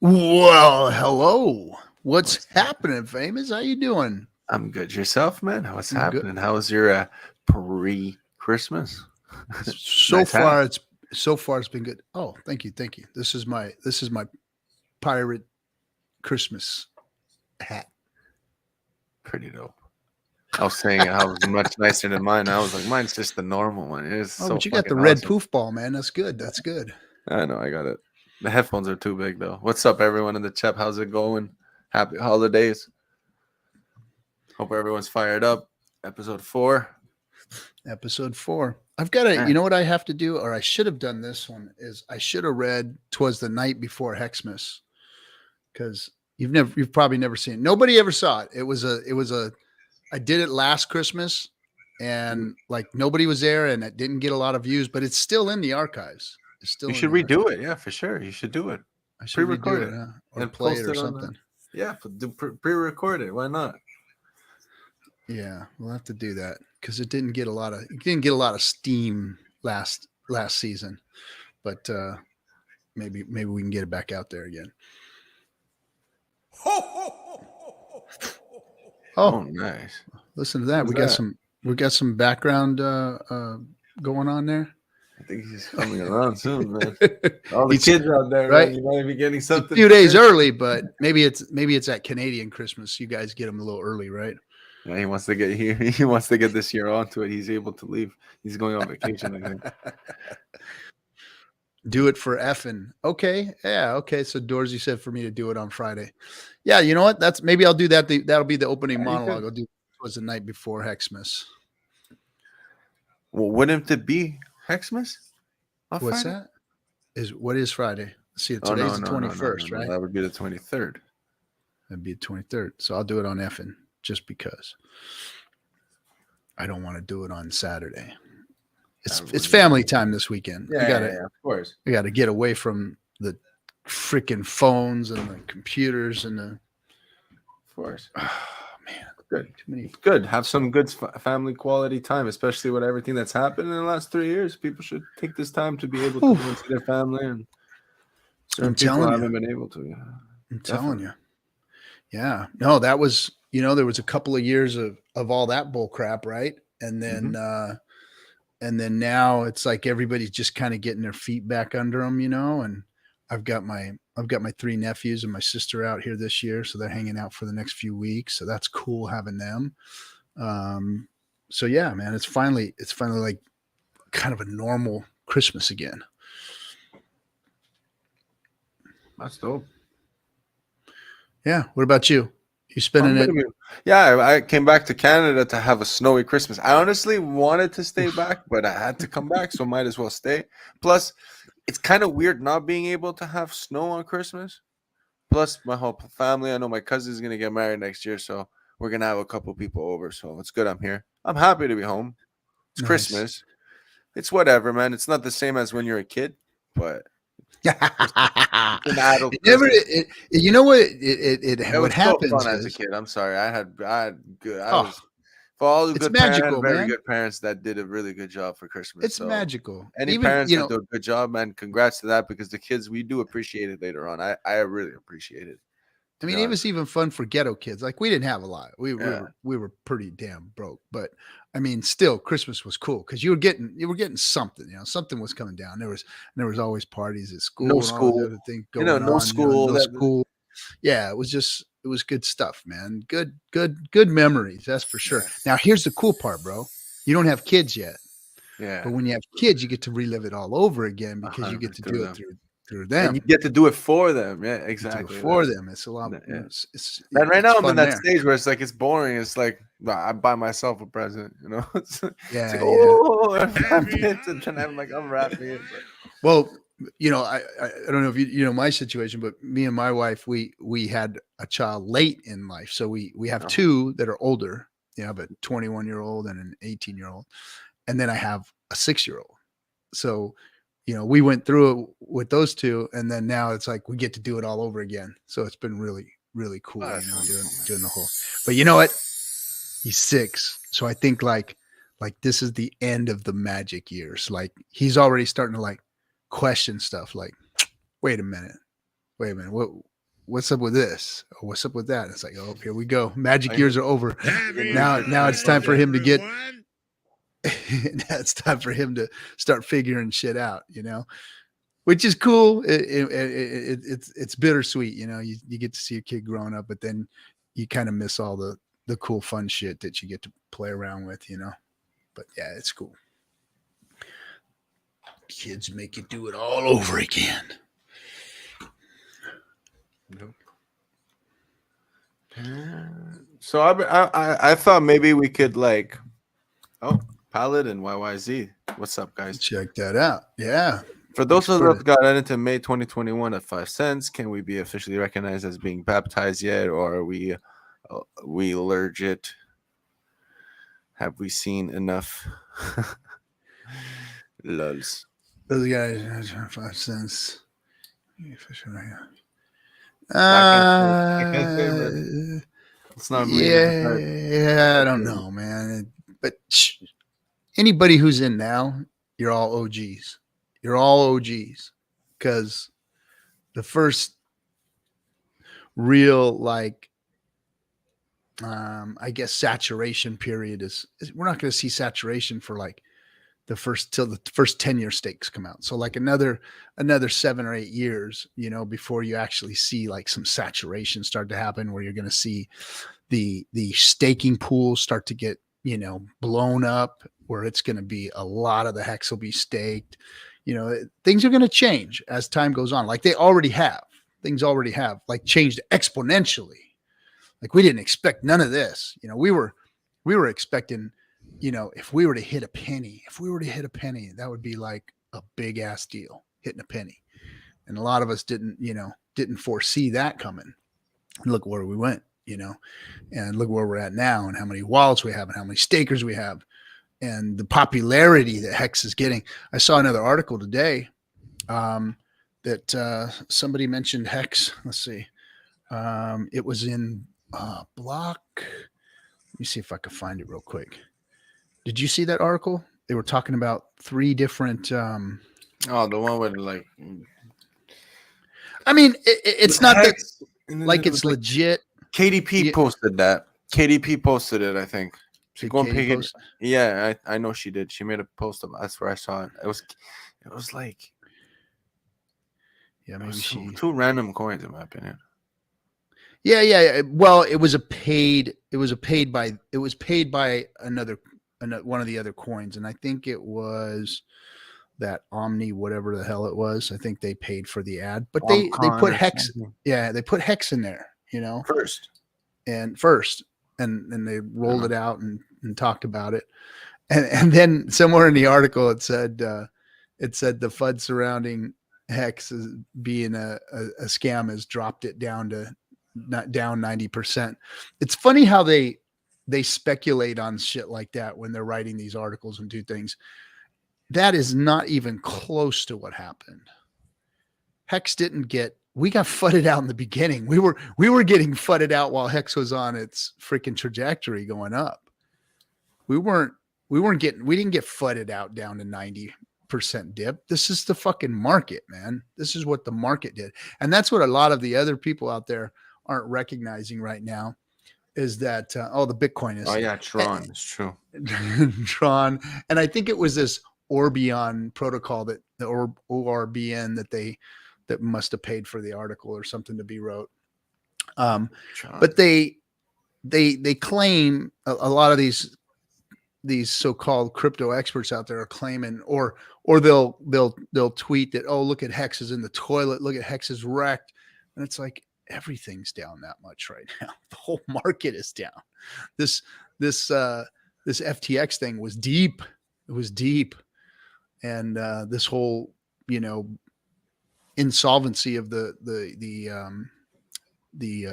Well, hello. What's happening, Famous? How you doing? I'm good. Yourself, man? What's I'm good. happening? How was your pre-Christmas? So Nice far, hat. it's been good. Oh, thank you. This is my pirate Christmas hat. Pretty dope. I was saying how was much nicer than mine. I was like, mine's just the normal one. It's Oh, so but you got the fucking red awesome. poof ball, man. That's good. That's good. I know, I got it. The headphones are too big though. What's up, everyone in the chat? How's it going? Happy holidays. Hope everyone's fired up. Episode 4. Episode 4. I've got to, you know what I have to do, or I should have done this one, is I should have read "'Twas the Night Before Xmas," because you've probably never seen it. Nobody ever saw it. It was I did it last Christmas, and like nobody was there, and it didn't get a lot of views, but it's still in the archives. It's still. You should redo it. Yeah, for sure. You should do it. I should Pre-record redo it, huh? Or and play post it or it on something. Yeah, pre-record it. Why not? Yeah, we'll have to do that because it didn't get a lot of steam last season, but maybe we can get it back out there again. Oh, nice. Listen to that. We got some background going on there. I think he's coming around soon, man. All the kids out there, right? Man, you might be getting something. A few days early, but maybe it's that Canadian Christmas. You guys get them a little early, right? Yeah, he wants to get here. He wants to get this year onto it. He's able to leave. He's going on vacation, I think. Do it for FN. Okay. Yeah. Okay. So Dorsey said for me to do it on Friday. Yeah. You know what? Maybe I'll do that. That'll be the opening monologue. I'll do it was the night before Xmas. Well, wouldn't it be Xmas? What's Friday? that? What is Friday? See, today's the 21st, right? That would be the 23rd. That'd be the 23rd. So I'll do it on FN just because I don't want to do it on Saturday. It's family time this weekend. Yeah, of course. We got to get away from the freaking phones and the computers and the. Of course. Oh, man, good. Good. Have some good family quality time, especially with everything that's happened in the last 3 years. People should take this time to be able to go into their family, and certain people haven't been able to. Yeah. I'm telling you. Yeah. No, that was. There was a couple of years of all that bull crap, right? And then. And then now it's like everybody's just kind of getting their feet back under them, and I've got my 3 nephews and my sister out here this year. So they're hanging out for the next few weeks. So that's cool having them. So yeah, man, it's finally like kind of a normal Christmas again. That's dope. Yeah. What about you? You spending it? Yeah, I came back to Canada to have a snowy Christmas. I honestly wanted to stay back, but I had to come back, so might as well stay. Plus, it's kind of weird not being able to have snow on Christmas. Plus, my whole family, I know my cousin's going to get married next year, so we're going to have a couple people over, so it's good I'm here. I'm happy to be home. It's nice. Christmas. It's whatever, man. It's not the same as when you're a kid, but... an adult you know what what happens so fun as a kid. I'm sorry. I had good. Was for all the good magical, parents, very good parents that did a really good job for Christmas. It's magical. Any parents that do a good job, man, congrats to that, because the kids, we do appreciate it later on. I really appreciate it. I mean, it was even fun for ghetto kids. Like, we didn't have a lot. We were pretty damn broke, but I mean, still, Christmas was cool because you were getting something. Something was coming down. There was always parties at school. No school. Other things going on. No school. No school. Yeah, it was good stuff, man. Good memories. That's for sure. Yeah. Now, here's the cool part, bro. You don't have kids yet. Yeah. But when you have kids, you get to relive it all over again because you get to do it through them. And you get to do it for them. Yeah, exactly. For them. It's a lot. Yeah. It's and right now I'm in that stage where it's like, it's boring. It's like, I buy myself a present, It's like, oh, I'm wrapping it. But. Well, I don't know if you know my situation, but me and my wife, we had a child late in life. So we have 2 that are older. Yeah, but 21-year-old and an 18-year-old. And then I have a 6-year-old. So we went through it with those 2, and then now it's like we get to do it all over again. So it's been really, really cool, doing the whole. But you know what? He's 6, so I think like this is the end of the magic years. Like, he's already starting to like question stuff. Like, wait a minute, what's up with this? Or what's up with that? It's like, oh, here we go. Magic I- years are over. Now it's time for him to get. Now it's time for him to start figuring shit out, which is cool. It's bittersweet, you get to see a kid growing up, but then you kind of miss all the cool, fun shit that you get to play around with, but yeah, it's cool. Kids make you do it all over again. So I thought maybe we could like, Pallet and YYZ. What's up, guys? Check that out. Yeah. For those of us that got into May 2021 at 5 cents, can we be officially recognized as being baptized yet, or are we legit? Have we seen enough? Lols. Those guys 5 cents. It's not yeah, I don't know, man. But anybody who's in now, you're all OGs. You're all OGs, because the first real, like, I guess saturation period is we're not going to see saturation for like till the first 10-year stakes come out. So like another 7 or 8 years, before you actually see like some saturation start to happen, where you're going to see the staking pools start to get, blown up, where it's going to be a lot of the hex will be staked. Things are going to change as time goes on. Like they already have. Things already have like changed exponentially. Like we didn't expect none of this. We were expecting, if we were to hit a penny, that would be like a big ass deal, hitting a penny. And a lot of us didn't foresee that coming. And look where we went, and look where we're at now, and how many wallets we have, and how many stakers we have, and the popularity that Hex is getting. I saw another article today that somebody mentioned Hex. Let's see. It was in Block. Let me see if I can find it real quick. Did you see that article? They were talking about 3 different. The one with like. I mean, it's not that like it's legit. KDP posted that. KDP posted it, I think. She go and pick it. Yeah, I know she did. She made a post of. That's where I saw it. It was like. Yeah, maybe two random coins, in my opinion. Yeah. Well, it was paid by another one of the other coins, and I think it was that Omni, whatever the hell it was. I think they paid for the ad, but they put Hex. Yeah, they put Hex in there, first, and they rolled it out and talked about it, and then somewhere in the article it said the FUD surrounding Hex as being a scam has dropped it down 90%. It's funny how they speculate on shit like that when they're writing these articles and do things. That is not even close to what happened. Hex we got fudded out in the beginning. We were getting fudded out while Hex was on its freaking trajectory going up. We didn't get fudded out down to 90% dip. This is the fucking market, man. This is what the market did. And that's what a lot of the other people out there aren't recognizing right now, is that the Bitcoin is. Oh yeah, Tron. It's true. Tron. And I think it was this Orbion protocol that the ORBN that must have paid for the article or something to be wrote. But they claim a lot of these so-called crypto experts out there are claiming, or they'll tweet that, oh, look at Hex is in the toilet, look at Hex is wrecked. And it's like, everything's down that much right now. The whole market is down. This FTX thing was deep. It was deep. And this whole, insolvency of the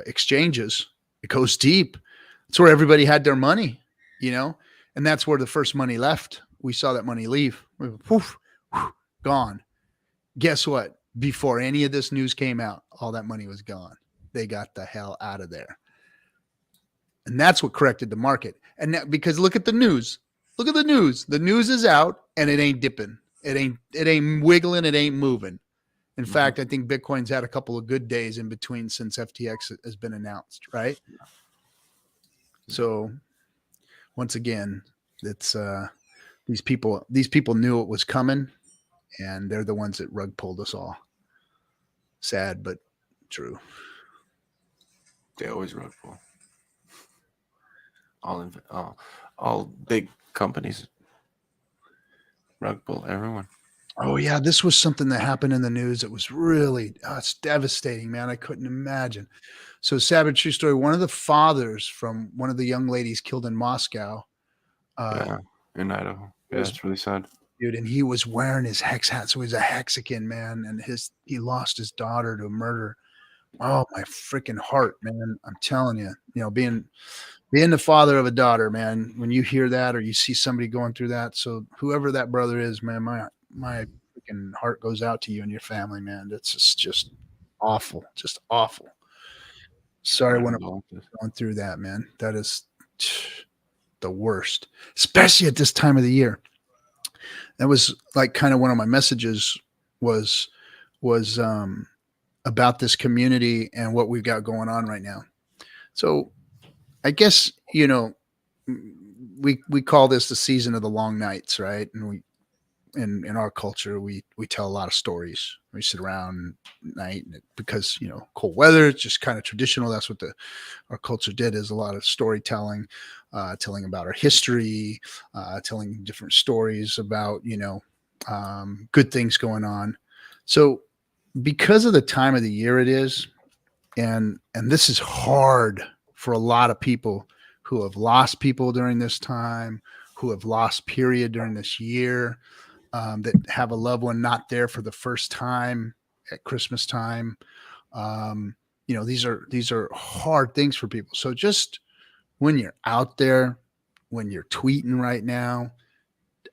exchanges, it goes deep. It's where everybody had their money, and that's where the first money left. We saw that money leave. Poof, gone. Guess what? Before any of this news came out, all that money was gone. They got the hell out of there. And that's what corrected the market. And that, because look at the news. Look at the news. The news is out and it ain't dipping. It ain't wiggling. It ain't moving. In fact, I think Bitcoin's had a couple of good days in between since FTX has been announced, right? So once again, it's these people knew it was coming, and they're the ones that rug pulled us all. Sad, but true. They always rug pull. All big companies rug pull everyone. Oh yeah, this was something that happened in the news. It was really, it's devastating, man. I couldn't imagine. So, sad true story. One of the fathers from one of the young ladies killed in Moscow. In Idaho. Yeah, it's really sad, dude. And he was wearing his hex hat, so he's a Hexican, man. And he lost his daughter to murder. Oh, my freaking heart, man! I'm telling you, being the father of a daughter, man. When you hear that or you see somebody going through that, so whoever that brother is, man, my freaking heart goes out to you and your family, man. It's just awful, just awful. Sorry when I'm going through that, man. That is the worst, especially at this time of the year. That was like kind of one of my messages was about this community and what we've got going on right now. So I guess, we call this the season of the long nights, right? And in our culture, we tell a lot of stories. We sit around at night because, cold weather, it's just kind of traditional. That's what our culture did, is a lot of storytelling, telling about our history, telling different stories about, good things going on. So because of the time of the year it is, and this is hard for a lot of people who have lost people during this time, who have lost period during this year, that have a loved one not there for the first time at Christmas time. These are hard things for people. So just when you're out there, when you're tweeting right now,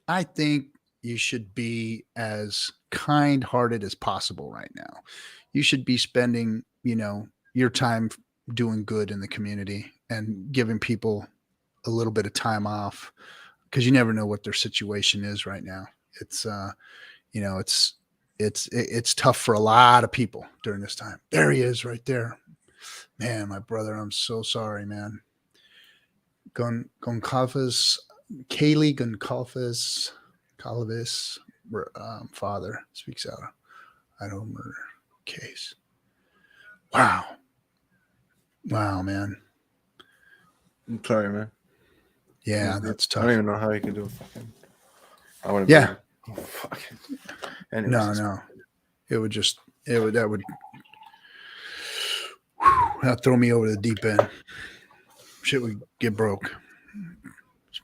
I think you should be as kind-hearted as possible right now. You should be spending, your time doing good in the community and giving people a little bit of time off, because you never know what their situation is right now. It's it's tough for a lot of people during this time. There he is right there. Man, my brother, I'm so sorry, man. Goncalves, Kaylee Goncalves, father speaks out. Idaho murder case. Wow, man. I'm sorry, man. Yeah, that's tough. I don't even know how you can do it. I want to. Yeah. Fucking. No. That'd throw me over the deep end. Shit would get broke.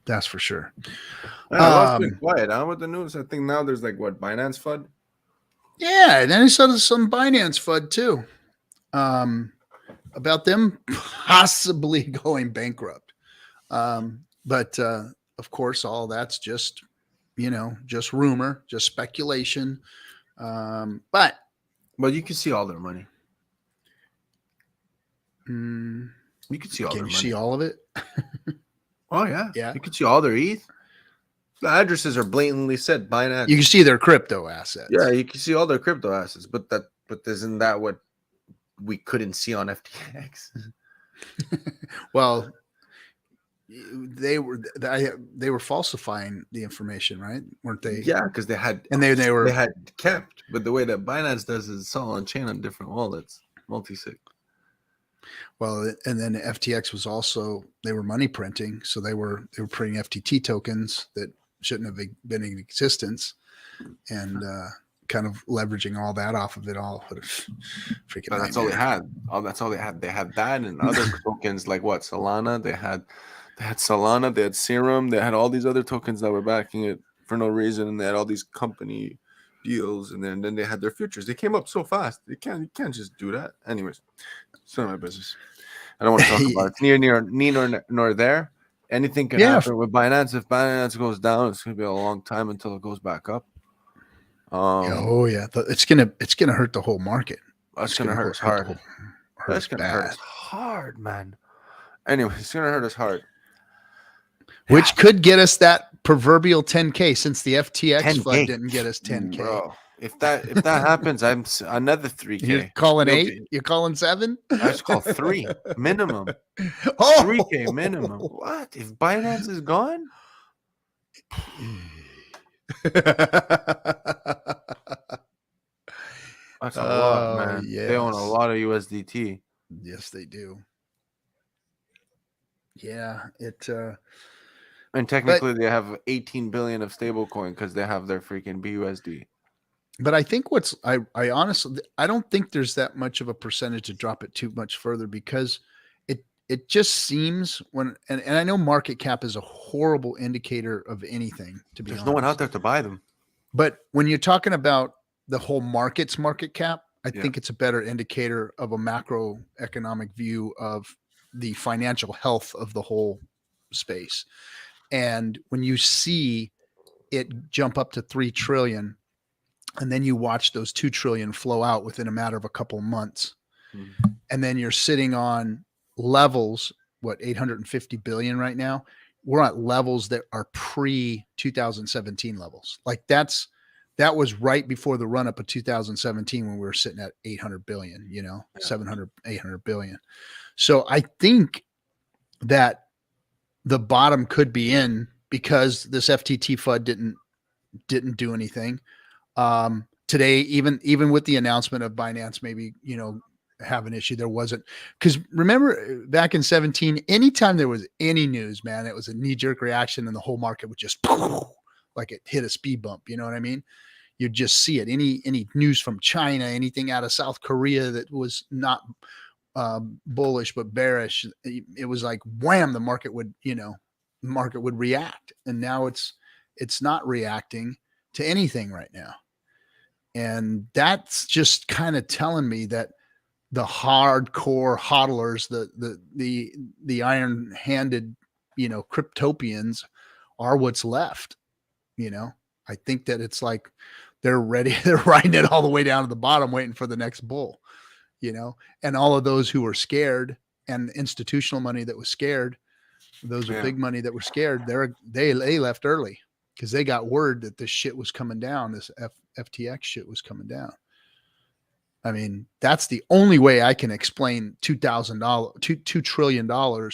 That's for sure. It's been quiet, huh? With the news, I think now there's Binance FUD. Yeah, and then I saw some Binance FUD too. About them possibly going bankrupt. But of course, all that's just rumor, just speculation. But you can see all their money. You can see all their money. Can you see all of it? Oh yeah. Yeah. You can see all their ETH. The addresses are blatantly said Binance. You can see their crypto assets. Yeah, you can see all their crypto assets, but isn't that what we couldn't see on FTX? Well, they were falsifying the information, right? Weren't they? Yeah, because they had kept, but the way that Binance does is it's all on chain on different wallets, multi-sig. Well, and then FTX was also, they were money printing, so they were printing FTT tokens that shouldn't have been in existence, and kind of leveraging all that off of it all. Freaking but that's all they had. That's all they had. They had that and other tokens like what? Solana. They had Solana. They had Serum. They had all these other tokens that were backing it for no reason, and they had all these company deals, and then they had their futures. They came up so fast. You can't just do that. Anyways, it's none of my business. I don't want to talk about it. Neither nor there. Anything can happen with Binance. If Binance goes down, it's going to be a long time until it goes back up. It's gonna hurt the whole market. That's gonna hurt us hard. That's gonna hurt us hard, man. Anyway, it's gonna hurt us hard. Which could get us that proverbial 10K, since the FTX FUD didn't get us 10K. Bro. If that happens, another 3K. You're calling You'll 8? be- You're calling 7? I just call 3 minimum. Oh, 3K minimum. What? If Binance is gone? That's a lot, man. They own a yes. lot of USDT. Yes, they do. Yeah, And technically they have 18 billion of stablecoin because they have their freaking BUSD. but I think I honestly, I don't think there's that much of a percentage to drop it too much further, because it just seems and I know market cap is a horrible indicator of anything, to be There's honest. no one out there to buy them. But when you're talking about the whole market's market cap, I Yeah. think it's a better indicator of a macroeconomic view of the financial health of the whole space. And when you see it jump up to 3 trillion, and then you watch those 2 trillion flow out within a matter of a couple of months, and then you're sitting on levels, what, 850 billion right now? We're at levels that are pre 2017 levels. Like that was right before the run up of 2017, when we were sitting at 800 billion, 700, 800 billion. So I think that the bottom could be in, because this FTT FUD didn't do anything. Today, even with the announcement of Binance, maybe, have an issue, there wasn't, because remember back in 17, anytime there was any news, man, it was a knee-jerk reaction, and the whole market would just like it hit a speed bump. You know what I mean? You'd just see it. Any news from China, anything out of South Korea that was not bullish but bearish, it was like wham, the market would react. And now it's not reacting to anything right now. And that's just kind of telling me that the hardcore hodlers, the iron-handed, cryptopians are what's left. I think that it's like they're ready, they're riding it all the way down to the bottom, waiting for the next bull, and all of those who were scared, and institutional money that was scared, those are big money that were scared, they left early, because they got word that this shit was coming down, this FTX shit was coming down. I mean, that's the only way I can explain $2 trillion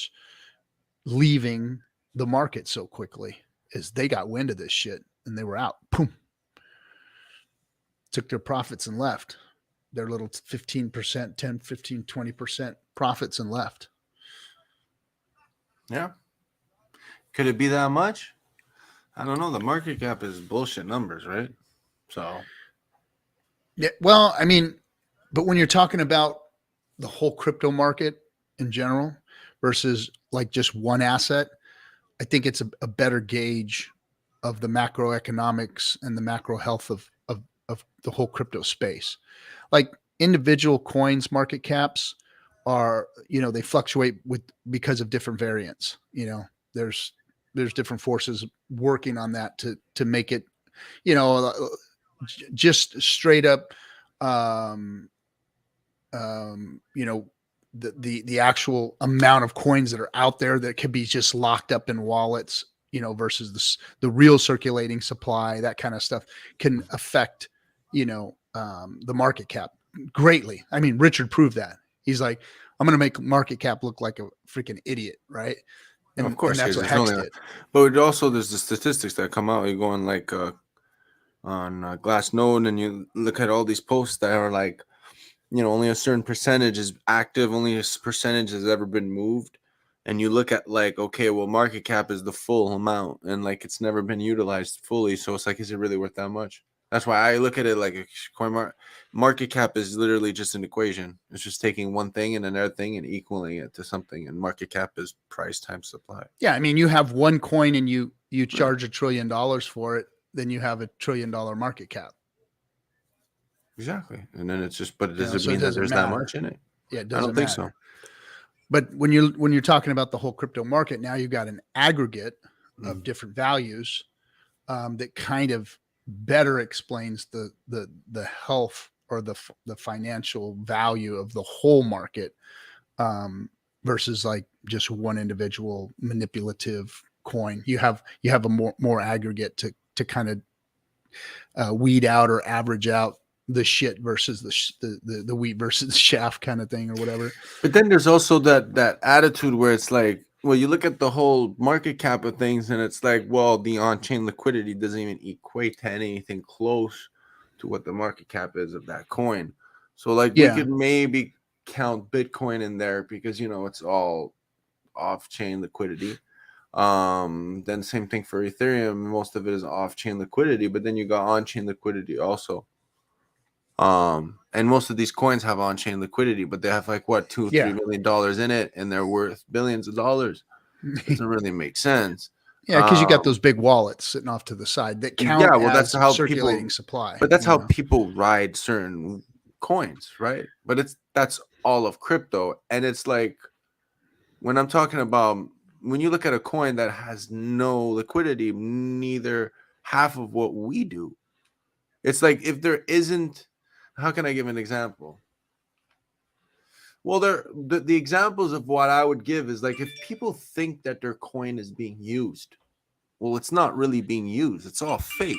leaving the market so quickly, is they got wind of this shit and they were out. Boom. Took their profits and left. Their little 15%, 10, 15, 20% profits and left. Yeah. Could it be that much? I don't know. The market cap is bullshit numbers, right? So. Yeah. Well, I mean, but when you're talking about the whole crypto market in general versus like just one asset, I think it's a better gauge of the macroeconomics and the macro health of the whole crypto space. Like individual coins market caps are, they fluctuate because of different variants. There's different forces working on that to make it, just straight up, the actual amount of coins that are out there that could be just locked up in wallets, versus the real circulating supply, that kind of stuff can affect, the market cap greatly. I mean, Richard proved that. He's like, I'm going to make market cap look like a freaking idiot. Right. And of course, and that's what Hex did. But also there's the statistics that come out. You go on like on Glassnode, and you look at all these posts that are like, only a certain percentage is active, only a percentage has ever been moved. And you look at like, okay, well, market cap is the full amount, and like it's never been utilized fully. So it's like, is it really worth that much? That's why I look at it like a market cap is literally just an equation. It's just taking one thing and another thing and equaling it to something. And market cap is price times supply. Yeah, I mean, you have one coin and you charge $1 trillion for it, then you have $1 trillion market cap. Exactly. And then it's just, but does it mean that there's that much in it? Yeah, it I doesn't don't think matter. so. But when you're talking about the whole crypto market, now you've got an aggregate of different values that kind of better explains the health or the financial value of the whole market, versus like just one individual manipulative coin. You have a more aggregate to kind of weed out or average out the shit versus the wheat versus the shaft kind of thing or whatever. But then there's also that attitude where it's like, well, you look at the whole market cap of things, and it's like, well, the on-chain liquidity doesn't even equate to anything close to what the market cap is of that coin. So like we could maybe count Bitcoin in there because it's all off-chain liquidity. Then same thing for Ethereum. Most of it is off-chain liquidity, but then you got on-chain liquidity also. And most of these coins have on-chain liquidity, but they have like what, $2-3 million in it, and they're worth billions of dollars. It doesn't really make sense. Yeah, because you got those big wallets sitting off to the side that count as how circulating supply. But that's how people ride certain coins, right? But that's all of crypto. And it's like when I'm talking about when you look at a coin that has no liquidity, neither half of what we do. It's like if there isn't, how can I give an example? Well, the examples of what I would give is like if people think that their coin is being used, well, it's not really being used. It's all fake,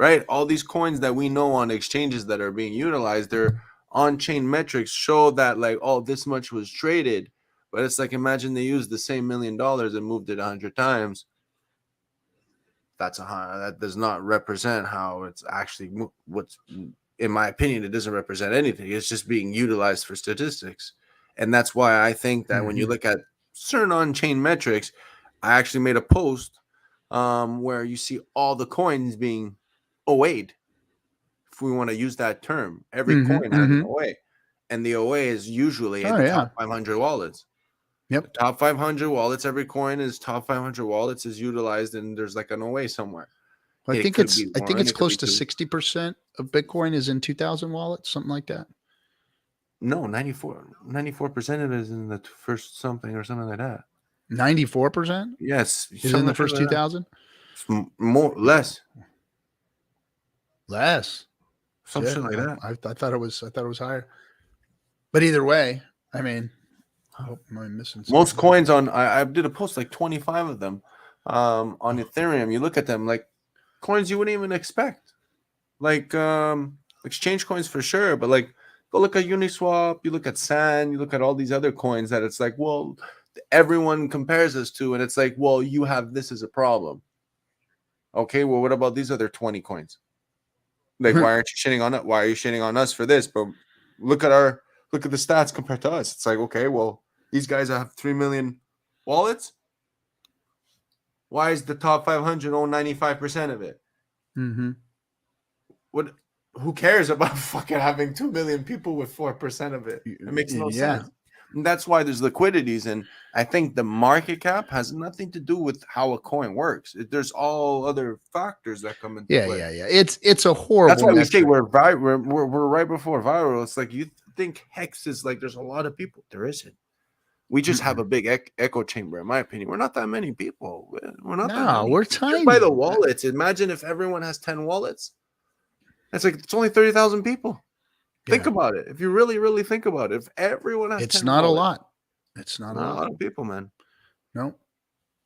right? All these coins that we know on exchanges that are being utilized, their on-chain metrics show that like, oh, this much was traded. But it's like, imagine they used the same $1 million and moved it 100 times. That does not represent how it's actually what's, in my opinion, it doesn't represent anything. It's just being utilized for statistics. And that's why I think that when you look at certain on-chain metrics, I actually made a post where you see all the coins being OA'd, if we want to use that term. Every coin has an OA. And the OA is usually the top 500 wallets. Yep. The top 500 wallets, every coin is top 500 wallets is utilized, and there's like an OA somewhere. I think it's close to 60% of Bitcoin is in 2000 wallets, something like that. No, 94% of it is in the first something or something like that. 94%? Yes. Is it in the first 2000? Less. Something like that. I thought it was higher. But either way, I mean, I hope I'm missing something. Most coins I did a post like 25 of them on Ethereum. You look at them like coins you wouldn't even expect, like exchange coins for sure. But like, go look at Uniswap, you look at Sand, you look at all these other coins that it's like, well, everyone compares us to, and it's like, well, you have this as a problem. Okay, well, what about these other 20 coins? Like, why aren't you shitting on it? Why are you shitting on us for this? But look at the stats compared to us. It's like, okay, well, these guys have 3 million wallets. Why is the top 500 own 95% of it? What? Who cares about fucking having 2 million people with 4% of it? It makes no sense. And that's why there's liquidities. And I think the market cap has nothing to do with how a coin works. There's all other factors that come into play. Yeah. It's a horrible. That's why we say we're right before viral. It's like you think Hex is like there's a lot of people. There isn't. We just have a big echo chamber, in my opinion. We're not that many people. We're not that many. We're tiny. Just by the wallets. Imagine if everyone has 10 wallets. It's only 30,000 people. Think about it. If you really, really think about it, if everyone has 10 not wallets, a lot. It's not a lot of people, man. No,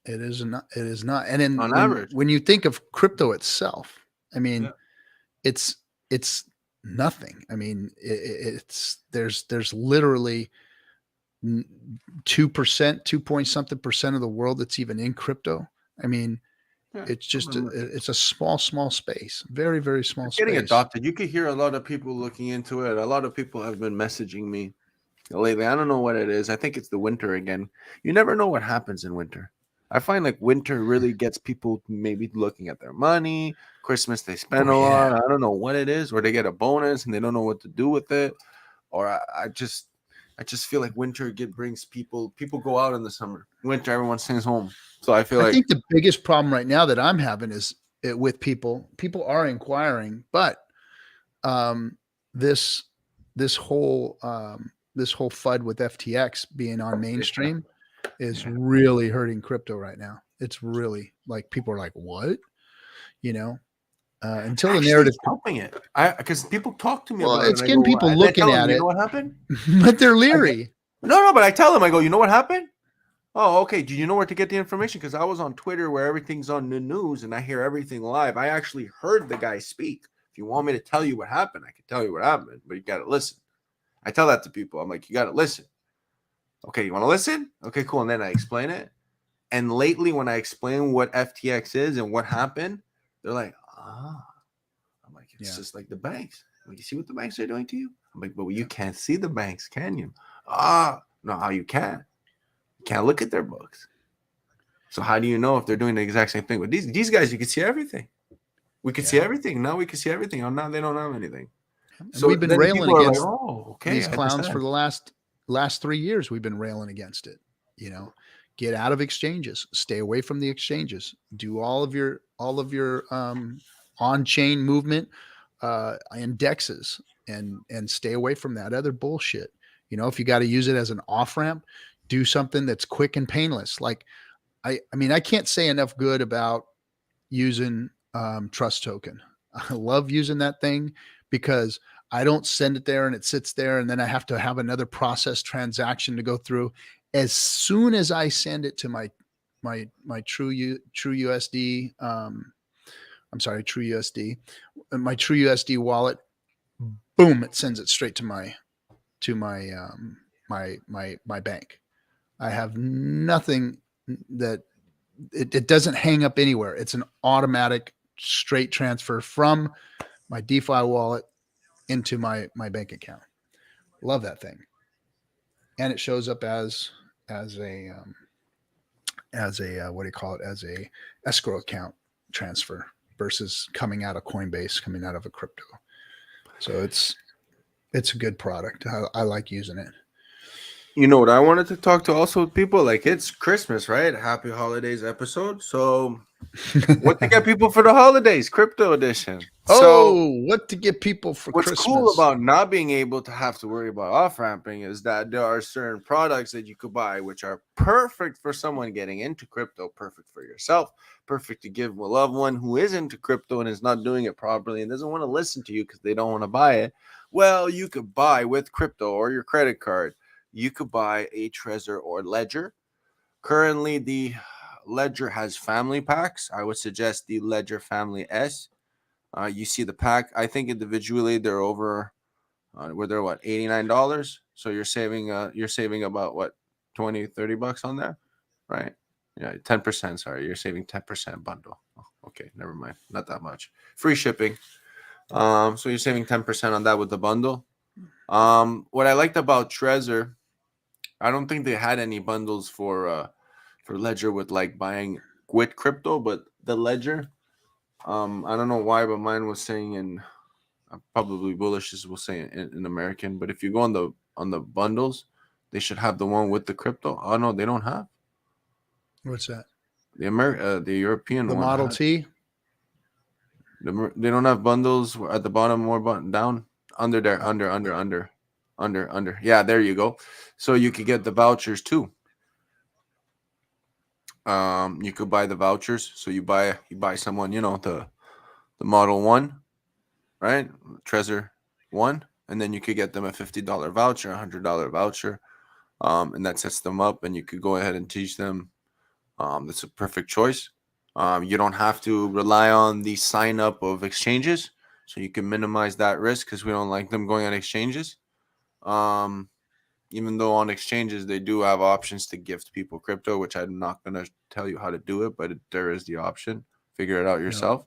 it is not. It is not. And then on average, when you think of crypto itself, I mean, it's nothing. I mean, there's literally 2%, 2 point something percent of the world that's even in crypto. I mean, it's just it's a small space, very, very small space. Getting adopted. You could hear a lot of people looking into it. A lot of people have been messaging me lately. I don't know what it is. I think it's the winter again. You never know what happens in winter. I find like winter really gets people maybe looking at their money. Christmas, they spend a lot. I don't know what it is, or they get a bonus and they don't know what to do with it. Or I just feel like winter brings people go out in the summer. Winter, everyone stays home. So I think the biggest problem right now that I'm having is with people are inquiring, but this whole FUD with FTX being on mainstream is really hurting crypto right now. It's really like people are like, what? Until the narrative helping it, because people talk to me. Well, it's getting people looking at it. You know what happened? But they're leery. No, but I tell them, I go, you know what happened? Oh, okay. Do you know where to get the information? Because I was on Twitter where everything's on the news and I hear everything live. I actually heard the guy speak. If you want me to tell you what happened, I can tell you what happened, but you got to listen. I tell that to people. I'm like, you got to listen. Okay, you want to listen? Okay, cool. And then I explain it. And lately, when I explain what FTX is and what happened, they're like, ah. I'm like, it's just like the banks. I'm like, you see what the banks are doing to you? I'm like, but you can't see the banks, can you? Ah, no, how you can. You can't look at their books. So how do you know if they're doing the exact same thing? With these guys, you can see everything. We can see everything. Now we can see everything. Oh, now they don't have anything. And So we've been then railing people are like, against oh, okay, these I clowns for understand. the last 3 years. We've been railing against it. You know, get out of exchanges, stay away from the exchanges, do all of your on chain movement indexes, and stay away from that other bullshit. You know, if you got to use it as an off ramp, do something that's quick and painless. Like I mean, I can't say enough good about using Trust Token. I love using that thing because I don't send it there and it sits there, and then I have to have another process transaction to go through. As soon as I send it to my True USD, I'm sorry, True USD, my True USD wallet, boom, it sends it straight to my bank. I have nothing that it doesn't hang up anywhere. It's an automatic straight transfer from my DeFi wallet into my bank account. Love that thing, and it shows up as a what do you call it, as a escrow account transfer versus coming out of Coinbase, coming out of a crypto. So it's a good product. I like using it. You know what I wanted to talk to also with people? Like, it's Christmas, right? Happy holidays episode. So what to get people for the holidays? Crypto edition. So Oh, what to get people for what's cool Christmas? about not being able to have to worry about off ramping is that there are certain products that you could buy which are perfect for someone getting into crypto, perfect for yourself, perfect to give a loved one who is into crypto and is not doing it properly and doesn't want to listen to you because they don't want to buy it. Well, you could buy with crypto or your credit card. You could buy a Trezor or Ledger. Currently, the Ledger has family packs. I would suggest the Ledger Family S. You see the pack. I think individually they're over where they're what, $89. So you're saving about what, 20-30 bucks on there, right? Yeah, 10%. Sorry, you're saving 10% bundle. Oh, okay, never mind, not that much. Free shipping. So you're saving 10% on that with the bundle. What I liked about Trezor, I don't think they had any bundles for Ledger with like buying with crypto, but the Ledger, I don't know why, but mine was saying in, probably bullish as we'll say in American, but if you go on the bundles, they should have the one with the crypto. Oh no, they don't have What's that? the European The one Model has. T? They don't have bundles at the bottom, more button down under there, Oh, under. Yeah, there you go. So you could get the vouchers too. You could buy the vouchers. So you buy someone, the Model 1, right? Trezor 1, and then you could get them a $50 voucher, $100 voucher. And that sets them up, and you could go ahead and teach them. That's a perfect choice. You don't have to rely on the sign up of exchanges, so you can minimize that risk because we don't like them going on exchanges. Um, Even though on exchanges they do have options to gift people crypto, which I'm not going to tell you how to do it, but there is the option. Figure it out no. yourself.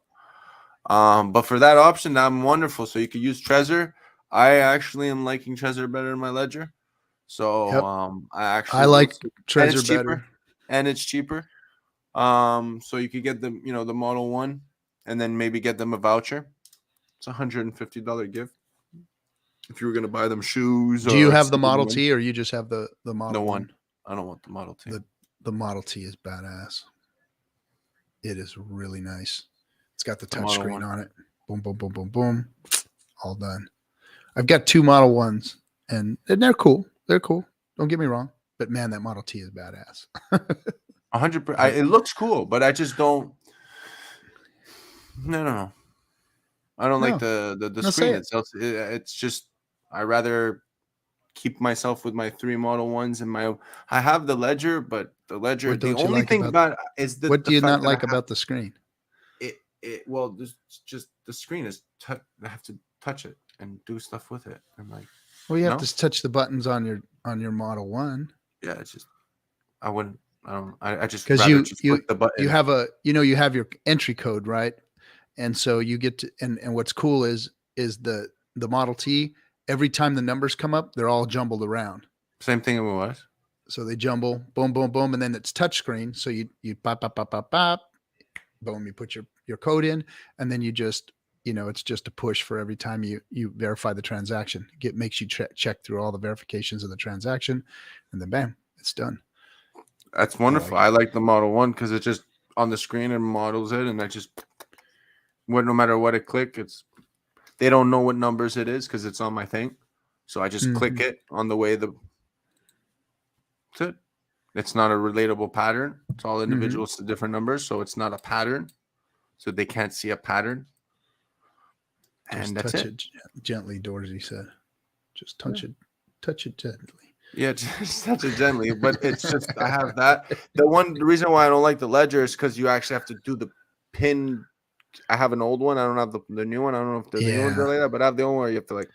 But for that option, I'm wonderful. So you could use Trezor. I actually am liking Trezor better than my Ledger. So Yep. I I actually will, like and it's Trezor cheaper, better. and it's cheaper. So you could get them, the Model 1, and then maybe get them a voucher. It's $150 gift if you were gonna buy them shoes Do you or have the something. Model T, or you just have the No Model one. 1? I don't want the Model T. The Model T is badass. It is really nice. It's got the The touch Model screen 1. on it. Boom, boom, boom, boom, boom. All done. I've got 2 Model 1s, and they're cool. They're cool. Don't get me wrong. But man, that Model T is badass. 100%. It looks cool, but I just don't. No. I don't like No, the no, say screen it. itself. It's just I rather keep myself with my 3 Model 1s and my. I have the Ledger, but the Ledger. What The don't you only like thing about- about is the. What do the you fact not that I like have- about the screen? Well, there's just the screen is. I have to touch it and do stuff with it. I'm like, Well, you have no? to touch the buttons on your Model 1. Yeah, it's just. I wouldn't. I just Because rather just click the button. you have you have your entry code, right? And so you get to and what's cool is the Model T, every time the numbers come up, they're all jumbled around. Same thing it was. So they jumble, boom, boom, boom, and then it's touchscreen. So you pop, pop, pop, pop, pop, boom, you put your code in, and then you just, it's just a push for every time you verify the transaction. It makes you check through all the verifications of the transaction, and then bam, it's done. That's wonderful. I like the Model 1 because it just on the screen and models it, and I just no matter what I click, they don't know what numbers it is because it's on my thing. So I just click it on the way that's it. It's not a relatable pattern. It's all individuals to different numbers, so it's not a pattern. So they can't see a pattern. And just that's touch it gently, Dorsey said. Just touch it gently. Yeah, just touch it gently. But it's just I have that. The reason why I don't like the Ledger is because you actually have to do the pin. I have an old one. I don't have the new one. I don't know if the new ones are like that, but I have the old one where you have to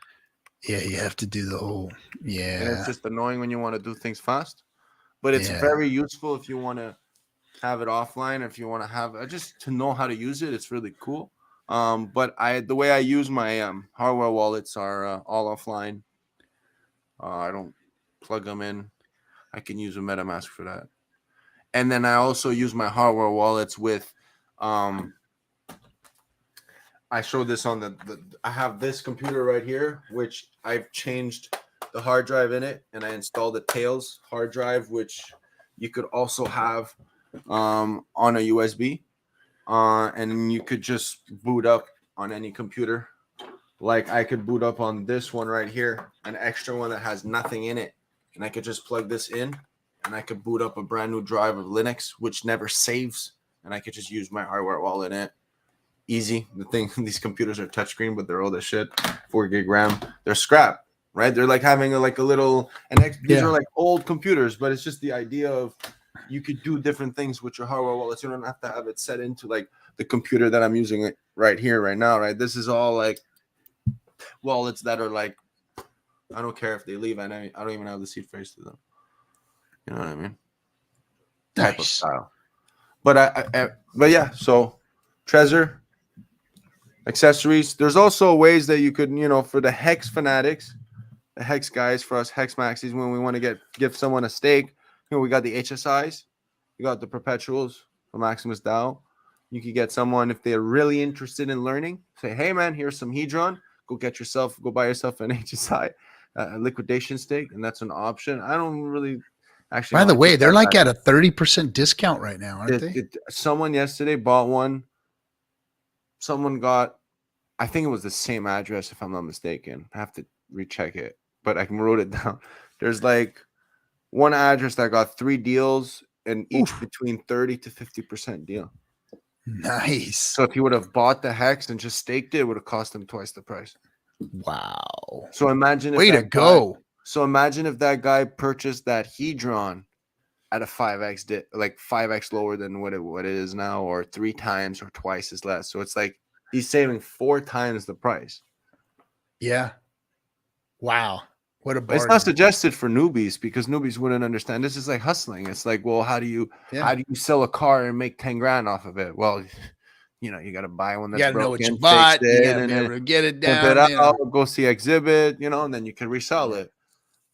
Yeah, you have to do the whole. Yeah. And it's just annoying when you want to do things fast. But it's very useful if you want to have it offline. If you want to have just to know how to use it, it's really cool. But the way I use my hardware wallets are all offline. I don't plug them in. I can use a MetaMask for that. And then I also use my hardware wallets with I showed this on I have this computer right here, which I've changed the hard drive in it, and I installed the Tails hard drive, which you could also have on a USB, and you could just boot up on any computer. Like I could boot up on this one right here, an extra one that has nothing in it, and I could just plug this in, and I could boot up a brand new drive of Linux, which never saves, and I could just use my hardware wallet in it. Easy. The thing, these computers are touchscreen, but they're old as shit. 4 gig RAM. They're scrap, right? They're like having a little. These are like old computers, but it's just the idea of you could do different things with your hardware wallets. You don't have to have it set into like the computer that I'm using right here, right now, right? This is all like wallets that are like, I don't care if they leave. I don't even have the seed phrase to them. You know what I mean? Type of style. But but yeah. So Trezor. Accessories. There's also ways that you could, for the Hex fanatics, the Hex guys, for us Hex maxis, when we want to give someone a stake, we got the HSIs, we got the perpetuals for Maximus DAO. You could get someone if they're really interested in learning. Say, hey man, here's some Hedron. Go buy yourself an HSI liquidation stake, and that's an option. I don't really actually. By the way, they're like at a 30% discount right now, aren't they? Someone yesterday bought one. Someone got, I think it was the same address, if I'm not mistaken. I have to recheck it, but I can wrote it down. There's like one address that got 3 deals, and each between 30 to 50% deal. Nice. So if he would have bought the Hex and just staked it, it would have cost him twice the price. Wow. So imagine if way to go. So imagine if that guy purchased that Hedron at a 5x like 5x lower than what it is now, or 3 times or twice as less. So it's like he's saving 4 times the price. Yeah. Wow. What a bargain. But it's not suggested for newbies because newbies wouldn't understand. This is like hustling. It's like, well, how do you sell a car and make 10 grand off of it? Well, you got to buy one that's broken. Know what you bought. You got to be able to get it down. Go see exhibit, and then you can resell it.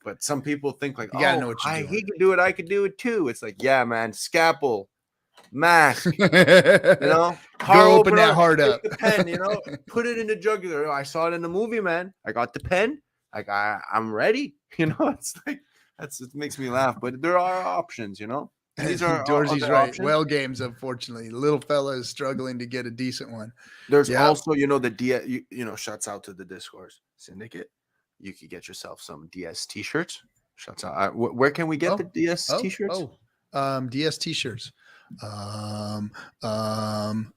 But some people think like, you gotta know what you're doing. He can do it, I can do it too. It's like, yeah, man, scalpel, mask, Go open that heart up. The pen, put it in the jugular. I saw it in the movie, man. I got the pen. Like I'm ready. It's like it makes me laugh. But there are options, These are Dorsey's right. Options. Well, games, unfortunately, the little fella is struggling to get a decent one. There's also, the shouts out to the Discourse Syndicate. You could get yourself some DS t-shirts. Shouts out. Where can we get the DS t-shirts? DS t-shirts. Hold on,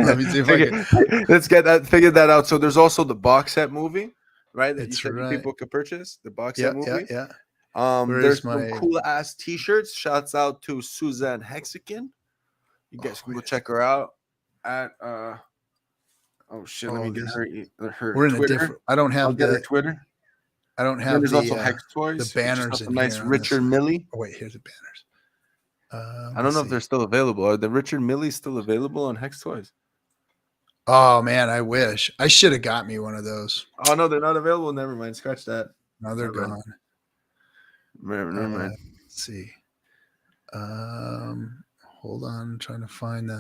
let me see if I can. Let's figure that out. So there's also the box set movie. right? That you It's said right. people could purchase the box Yeah, set movie. yeah. There's some cool ass t-shirts. Shouts out to Suzanne Hexican. You guys can go check her out at oh shit, let me get her We're in Twitter. a different. I don't I'll have get her the Twitter. I don't And have there's also Hex the Toys. banners Just in nice here. Richard Millie. Oh wait, here's the banners. I don't know if they're still available. Are the Richard Millies still available on Hex Toys? Oh man, I wish I should have got me one of those. Oh no, they're not available. Never mind. Scratch that. No, they're gone. Never mind. Let's see. Hold on, I'm trying to find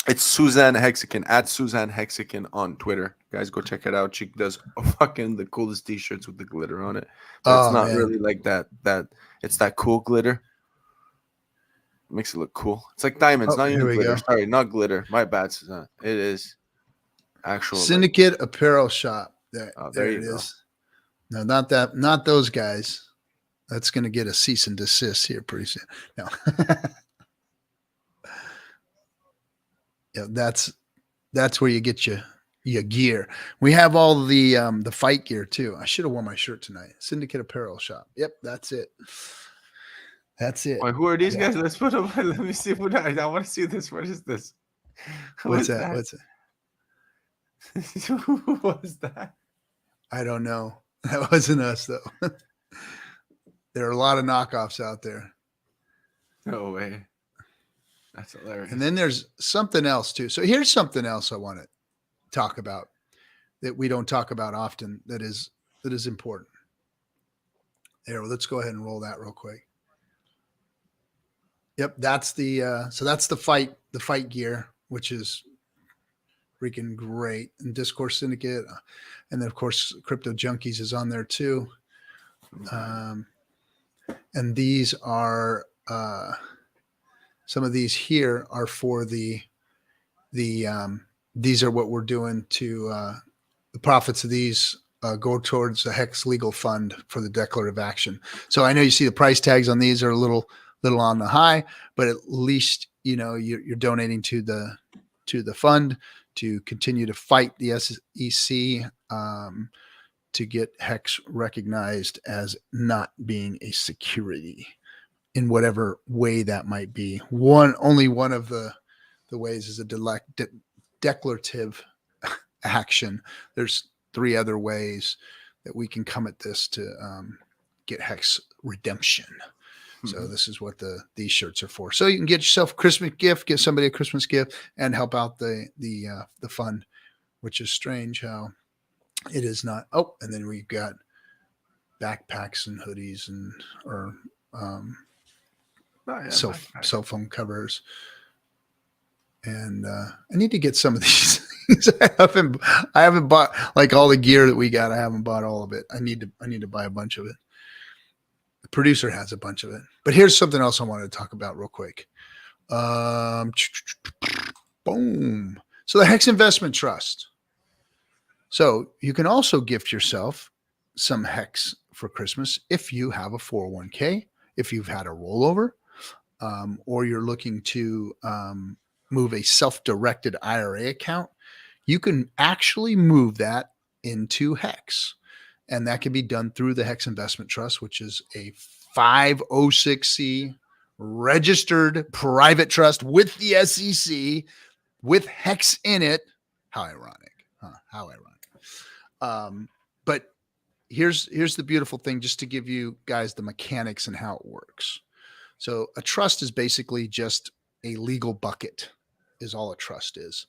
It's Suzanne Hexican at Suzanne Hexican on Twitter. Guys, go check it out. She does fucking the coolest t-shirts with the glitter on it. But it's not really like that. It's that cool glitter. Makes it look cool. It's like diamonds, not even glitter. Sorry, not glitter. My bad, Suzanne. It is actual Syndicate Apparel Shop. There it go. is. No, not those guys. That's gonna get a cease and desist here pretty soon. No. Yeah, that's where you get your gear. We have all the fight gear too. I should have worn my shirt tonight. Syndicate Apparel Shop. Yep, that's it. That's it. Wait, who are these guys? Let's put them. Let me see. I want to see this. What is this? What's that? What's it? Who was that? I don't know. That wasn't us though. There are a lot of knockoffs out there. No way. That's hilarious. And then there's something else too. So here's something else I want to talk about that we don't talk about often that is important. There, let's go ahead and roll that real quick. Yep, that's that's the fight gear, which is freaking great. And Discourse Syndicate, and then of course Crypto Junkies is on there too. And these are some of these here are for these are what we're doing to the profits of these go towards the Hex Legal Fund for the declarative action. So I know you see the price tags on these are a little on the high, but at least you're donating to the fund to continue to fight the SEC to get Hex recognized as not being a security in whatever way that might be. Only one of the ways is a declarative action. There's 3 other ways that we can come at this to get Hex redemption. So this is what these shirts are for. So you can get yourself a Christmas gift, get somebody a Christmas gift, and help out the fund, which is strange how it is not. Oh, and then we've got backpacks and hoodies or cell phone covers. And I need to get some of these things. I haven't bought like all the gear that we got. I haven't bought all of it. I need to buy a bunch of it. The producer has a bunch of it. But here's something else I wanted to talk about real quick. Boom. So the Hex Investment Trust. So you can also gift yourself some Hex for Christmas if you have a 401k, if you've had a rollover, or you're looking to move a self-directed IRA account. You can actually move that into Hex. And that can be done through the Hex Investment Trust, which is a 506c registered private trust with the SEC with Hex in it. How ironic, huh? How ironic. But here's the beautiful thing, just to give you guys the mechanics and how it works. So a trust is basically just a legal bucket is all a trust is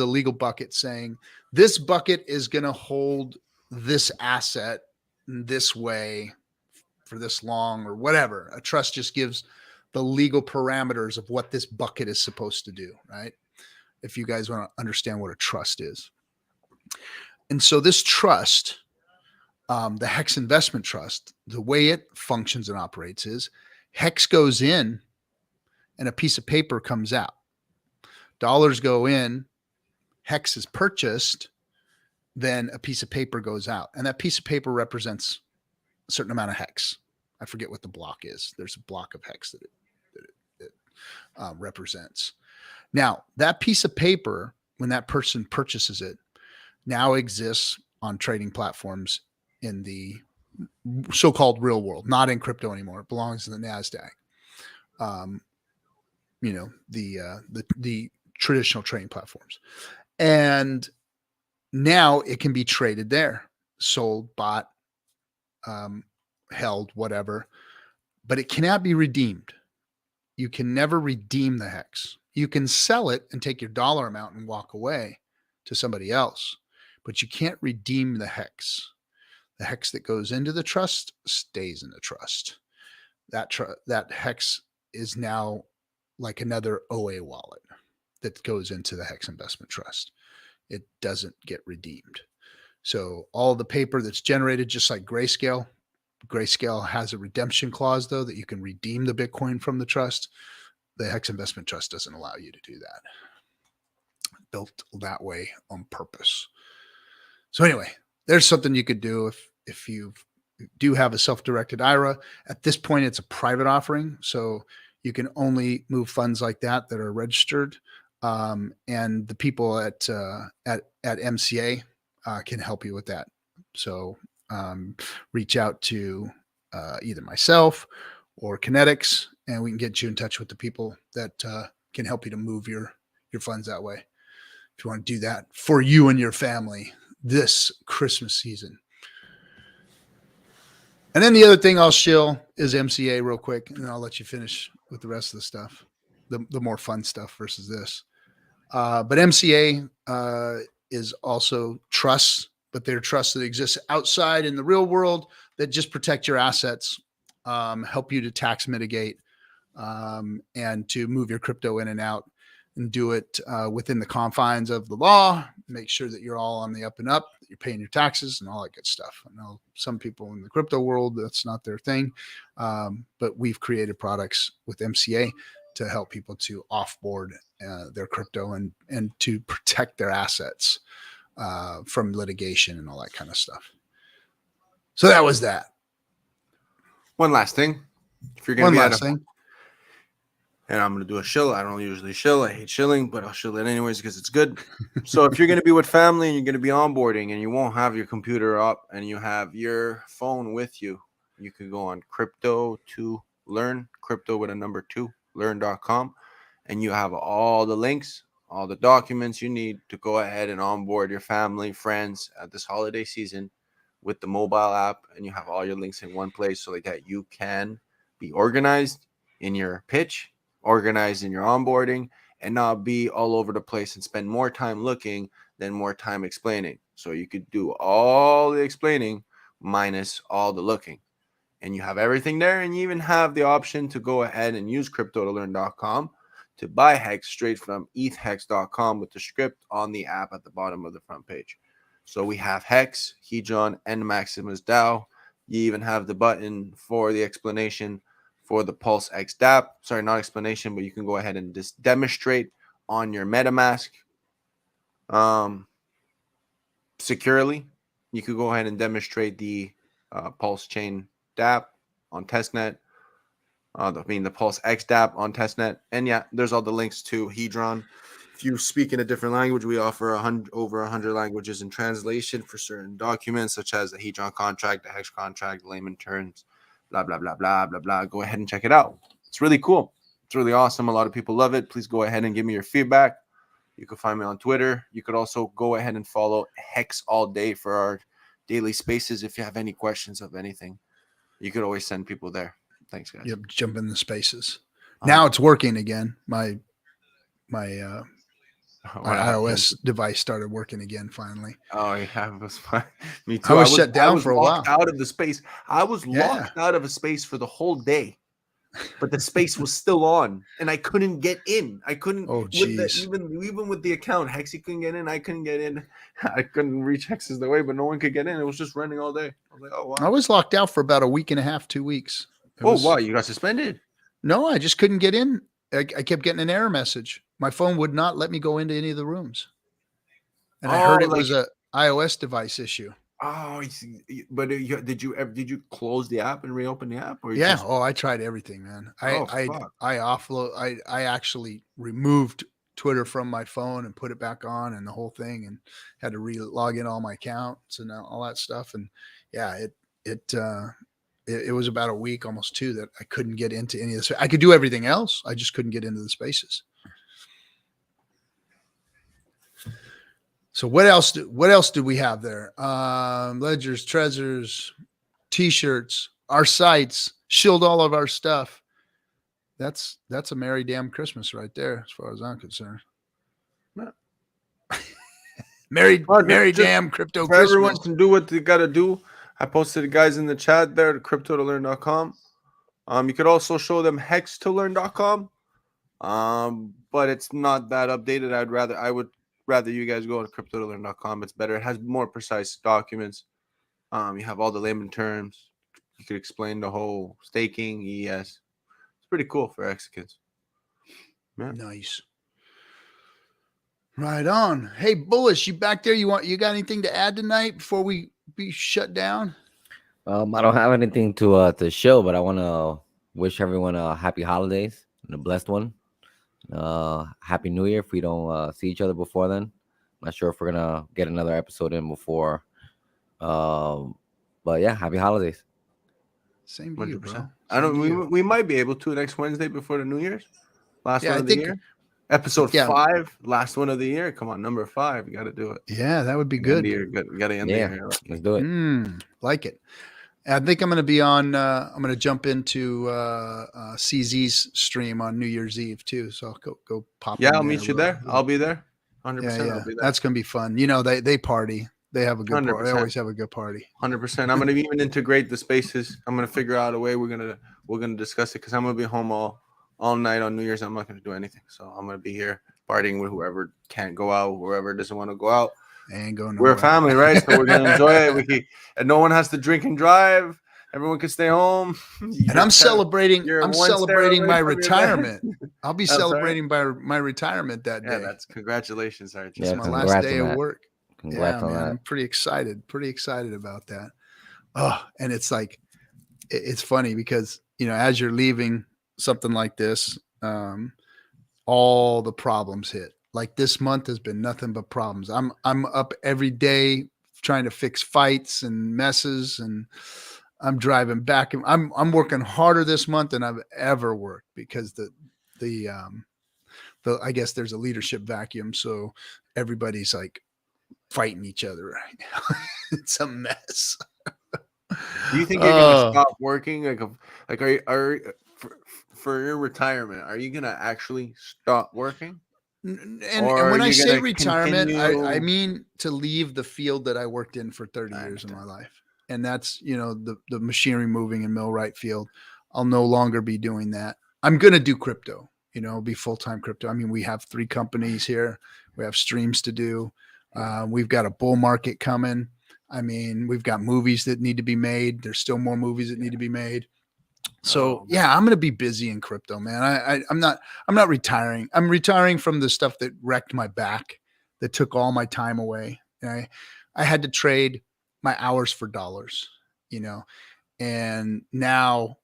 a legal bucket saying this bucket is going to hold this asset this way for this long or whatever. A trust just gives the legal parameters of what this bucket is supposed to do, right? If you guys want to understand what a trust is. And so this trust, the Hex Investment Trust, the way it functions and operates is Hex goes in and a piece of paper comes out. Dollars go in, Hex is purchased, then a piece of paper goes out. And that piece of paper represents a certain amount of Hex. I forget what the block is. There's a block of Hex that it represents. Now, that piece of paper, when that person purchases it, now exists on trading platforms in the so-called real world, not in crypto anymore. It belongs to the NASDAQ. The traditional trading platforms. And now it can be traded there, sold, bought, held, whatever, but it cannot be redeemed. You can never redeem the hex. You can sell it and take your dollar amount and walk away to somebody else, but you can't redeem the hex. The hex that goes into the trust stays in the trust. That hex is now like another OA wallet that goes into the Hex Investment Trust. It doesn't get redeemed. So all the paper that's generated, just like Grayscale has a redemption clause, though, that you can redeem the Bitcoin from the trust. The Hex Investment Trust doesn't allow you to do that. Built that way on purpose. So anyway, there's something you could do if you do have a self-directed IRA. At this point, it's a private offering, so you can only move funds like that are registered. And the people at MCA can help you with that. So reach out to either myself or Kinetics, and we can get you in touch with the people that can help you to move your funds that way. If you want to do that for you and your family this Christmas season. And then the other thing I'll shill is MCA real quick, and I'll let you finish with the rest of the stuff, the more fun stuff versus this. But MCA is also trusts, but they're trusts that exist outside in the real world that just protect your assets, help you to tax mitigate, and to move your crypto in and out, and do it within the confines of the law. Make sure that you're all on the up and up, that you're paying your taxes and all that good stuff. I know some people in the crypto world, that's not their thing, but we've created products with MCA to help people to offboard their crypto and to protect their assets from litigation and all that kind of stuff. So that was that. One last thing. If you're going to be last thing. And I'm going to do a shill. I don't usually shill. I hate shilling, but I'll shill it anyways because it's good. So if you're going to be with family and you're going to be onboarding and you won't have your computer up and you have your phone with you, you can go on crypto to learn, crypto with a number 2, learn.com. And you have all the links, all the documents you need to go ahead and onboard your family, friends at this holiday season with the mobile app. And you have all your links in one place so that you can be organized in your pitch, organized in your onboarding, and not be all over the place and spend more time looking than more time explaining. So you could do all the explaining minus all the looking. And you have everything there, and you even have the option to go ahead and use crypto2learn.com to buy Hex straight from ethhex.com with the script on the app at the bottom of the front page. So we have Hex, Hedron, and Maximus DAO. You even have the button for the explanation for the Pulse X dApp. Sorry, not explanation, but you can go ahead and just demonstrate on your MetaMask securely. You could go ahead and demonstrate the Pulse Chain dApp on testnet. The Pulse X dApp on testnet. And yeah, there's all the links to Hedron. If you speak in a different language, we offer over 100 languages in translation for certain documents, such as the Hedron contract, the Hex contract, layman terms, blah, blah, blah, blah, blah, blah. Go ahead and check it out. It's really cool. It's really awesome. A lot of people love it. Please go ahead and give me your feedback. You can find me on Twitter. You could also go ahead and follow Hex All Day for our daily spaces. If you have any questions of anything, you could always send people there. Thanks, guys. Yep, jump in the spaces. Now it's working again. My iOS device started working again finally. Oh, yeah, it was fine. Me too. I was shut down for a while. Out of the space. I was locked out of a space for the whole day, but the space was still on, and I couldn't get in. I couldn't. Oh, geez. Even with the account, Hexy couldn't get in. I couldn't get in. I couldn't reach Hex's the way, but no one could get in. It was just running all day. I was like, oh wow. I was locked out for about a week and a half, 2 weeks. Wow! You got suspended? No, I just couldn't get in. I kept getting an error message. My phone would not let me go into any of the rooms. And I heard it was a iOS device issue. Oh, but did you close the app and reopen the app? Or I tried everything, man. I actually removed Twitter from my phone and put it back on and the whole thing, and had to log in all my accounts and all that stuff. And yeah, it was about a week, almost 2, that I couldn't get into any of this. I could do everything else. I just couldn't get into the spaces. So what else did we have there? Ledgers, Trezors, t-shirts, our sites, shield all of our stuff. That's a merry damn Christmas right there, as far as I'm concerned. merry damn crypto for Christmas. Everyone can do what they got to do. I posted the guys in the chat there at cryptotolearn.com. You could also show them hextolearn.com. But it's not that updated. I would rather you guys go to cryptotolearn.com. It's better. It has more precise documents. You have all the layman terms. You could explain the whole staking, ES. It's pretty cool for Mexicans. Yeah. Nice. Right on. Hey, Bullish, you back there? You got anything to add tonight before we be shut down? I don't have anything to show, but I want to wish everyone a happy holidays and a blessed one. Happy New Year if we don't see each other before then. I'm not sure if we're gonna get another episode in before. But yeah, happy holidays. Same to you, bro. I don't. We might be able to next Wednesday before the New Year's. Last one of the year. Episode 5, last one of the year. Come on, number 5. You got to do it. Yeah, that would be good. You got to end the year. Let's do it. Like it. I think I'm going to be on. I'm going to jump into CZ's stream on New Year's Eve too. So I'll go pop. Yeah, I'll meet you there. I'll be there. 100%. Yeah. I'll be there. That's going to be fun. You know, they party. They have a good party. They 100%. always have a good party. 100%. I'm going to even integrate the spaces. I'm going to figure out a way we're gonna discuss it, because I'm going to be home all night on New Year's. I'm not going to do anything. So I'm going to be here partying with whoever can't go out, whoever doesn't want to go out. Ain't going nowhere. We're a family, right? So we're going to enjoy it. And no one has to drink and drive. Everyone can stay home. And I'm celebrating my retirement. I'll be celebrating my retirement that day. Yeah, that's congratulations, Archie. It's my last day of work. Congrats on that. I'm pretty excited about that. Oh, and it's like, it's funny because, as you're leaving something like this, all the problems hit. Like this month has been nothing but problems. I'm up every day trying to fix fights and messes, and I'm driving back. I'm working harder this month than I've ever worked, because I guess there's a leadership vacuum. So everybody's like fighting each other right now. It's a mess. Do you think you're gonna stop working? Like are for your retirement, are you gonna actually stop working? And when I say retirement, I mean to leave the field that I worked in for 30 years of my life. And that's, the machinery moving and millwright field. I'll no longer be doing that. I'm going to do crypto, be full-time crypto. I mean, we have 3 companies here. We have streams to do. We've got a bull market coming. I mean, we've got movies that need to be made. There's still more movies that need to be made. So yeah, I'm going to be busy in crypto, man. I'm not retiring. I'm retiring from the stuff that wrecked my back, that took all my time away. I had to trade my hours for dollars, and now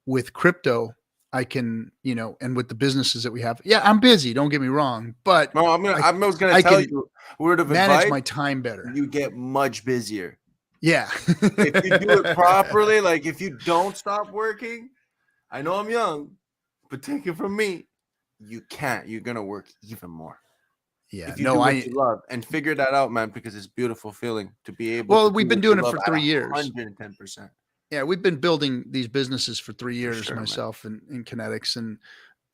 with crypto, I can, and with the businesses that we have, I'm busy. Don't get me wrong, but no, I was going to tell you, word of advice, manage my time better. You get much busier. Yeah. If you do it properly, like if you don't stop working, I know I'm young, but take it from me, you can't. You're going to work even more. Yeah. If you do what you love, and figure that out, man, because it's a beautiful feeling to be able Well, we've been doing it for 3 years. 110%. Yeah, we've been building these businesses for 3 years, myself and Kinetics,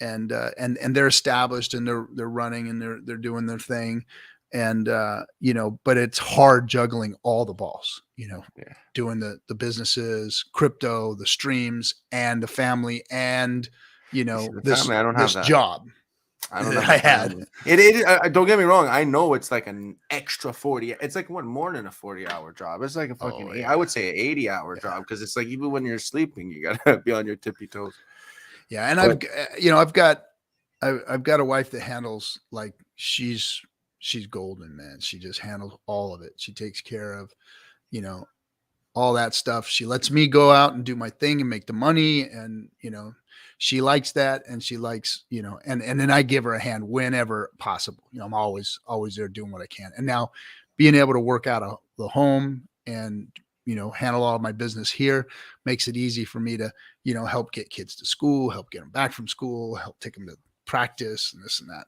and they're established, and they're running, and they're doing their thing. And, but it's hard juggling all the balls, doing the businesses, crypto, the streams, and the family, and, this job. I don't know. I had it. Don't get me wrong. I know it's like an extra 40. It's like more than a 40-hour job. It's like a fucking, I would say an 80-hour job, because it's like even when you're sleeping, you gotta be on your tippy toes. Yeah, and I've got a wife that handles, like, she's golden, man. She just handles all of it. She takes care of, all that stuff. She lets me go out and do my thing and make the money, and she likes that, and she likes, you know, and then I give her a hand whenever possible. You know, I'm always there doing what I can. And now being able to work out of the home and, you know, handle all of my business here makes it easy for me to, you know, help get kids to school, help get them back from school, help take them to practice and this and that.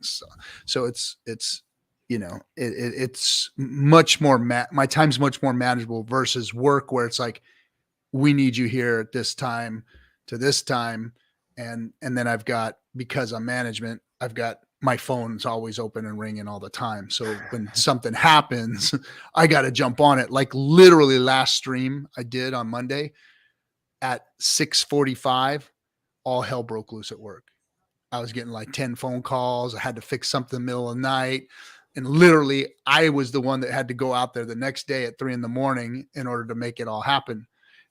So it's, you know, it's much more, my time's much more manageable versus work where it's like, we need you here at this time to this time. And then I've got, because I'm management, I've got my phone's always open and ringing all the time. So when something happens, I got to jump on it. Like literally last stream I did on Monday at 6:45, all hell broke loose at work. I was getting like 10 phone calls. I had to fix something in the middle of the night. And literally I was the one that had to go out there the next day at 3 a.m. in order to make it all happen.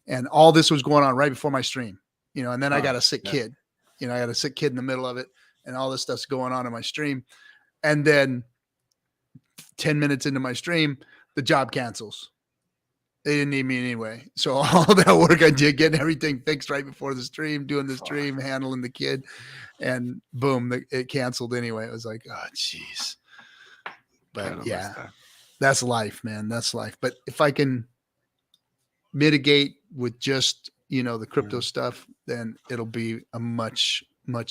And all this was going on right before my stream, you know, and then I got a sick kid, you know, I got a sick kid in the middle of it, and all this stuff's going on in my stream. And then 10 minutes into my stream, the job cancels. They didn't need me anyway. So all that work I did, getting everything fixed right before the stream, doing the stream, handling the kid, and boom, it canceled anyway. It was like, oh, geez. But yeah, that's life, man. That's life. But if I can mitigate with just, you know, the crypto stuff, then it'll be a much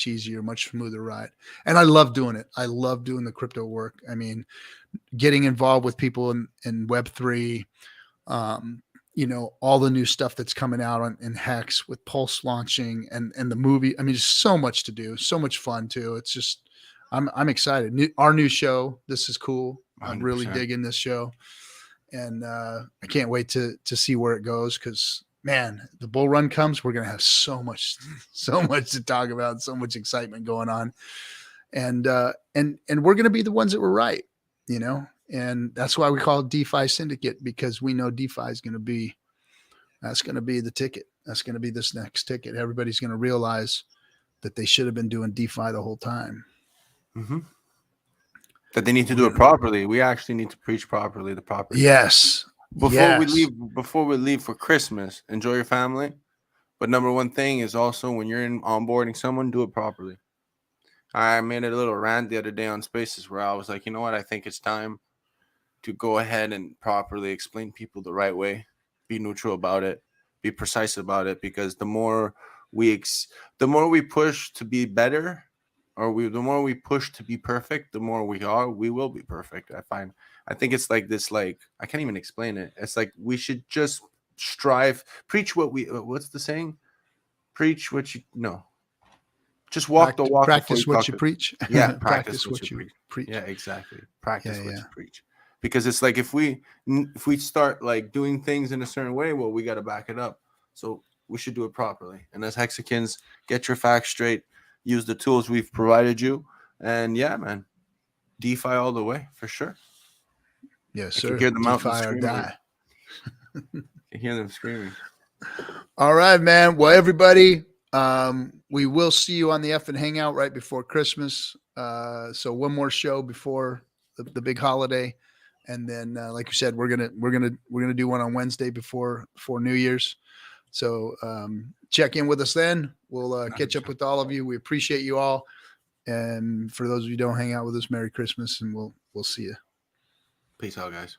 easier, much smoother ride. And I love doing it. I love doing the crypto work. I mean, getting involved with people in Web3, you know, all the new stuff that's coming out in Hex with Pulse launching and the movie. I mean, there's so much to do, so much fun too. It's just, I'm excited. Our new show, this is cool. 100%. I'm really digging this show. And I can't wait to see where it goes, because man, the bull run comes, we're gonna have so much to talk about, so much excitement going on, and we're gonna be the ones that were right, you know, and that's why we call it DeFi Syndicate, because we know DeFi is gonna be the ticket. That's gonna be this next ticket. Everybody's gonna realize that they should have been doing DeFi the whole time. Mm-hmm. That they need to do it properly. We actually need to preach properly, the proper. Yes. Before we leave for Christmas, enjoy your family. But number one thing is also, when you're onboarding someone, do it properly. I made a little rant the other day on Spaces where I was like, you know what? I think it's time to go ahead and properly explain people the right way. Be neutral about it. Be precise about it. Because the more we push to be better, the more we push to be perfect, the more we will be perfect. I think it's like this, like, I can't even explain it. It's like we should just strive, preach what's the saying? Preach what you know. Just walk the walk. Practice what you preach. Yeah, practice what you preach. Yeah, exactly. Practice what you preach. Because it's like if we start like doing things in a certain way, well, we got to back it up. So we should do it properly. And as Hexicans, get your facts straight. Use the tools we've provided you, and yeah, man, DeFi all the way for sure. Yes, sir. I can hear them DeFi or die. I hear them screaming. All right, man. Well, everybody, we will see you on the FN Hangout right before Christmas. So one more show before the big holiday, and then, like you said, we're gonna do one on Wednesday before New Year's. So check in with us then. We'll catch up with all of you. We appreciate you all. And for those of you who don't hang out with us, Merry Christmas, and we'll see you. Peace out, guys.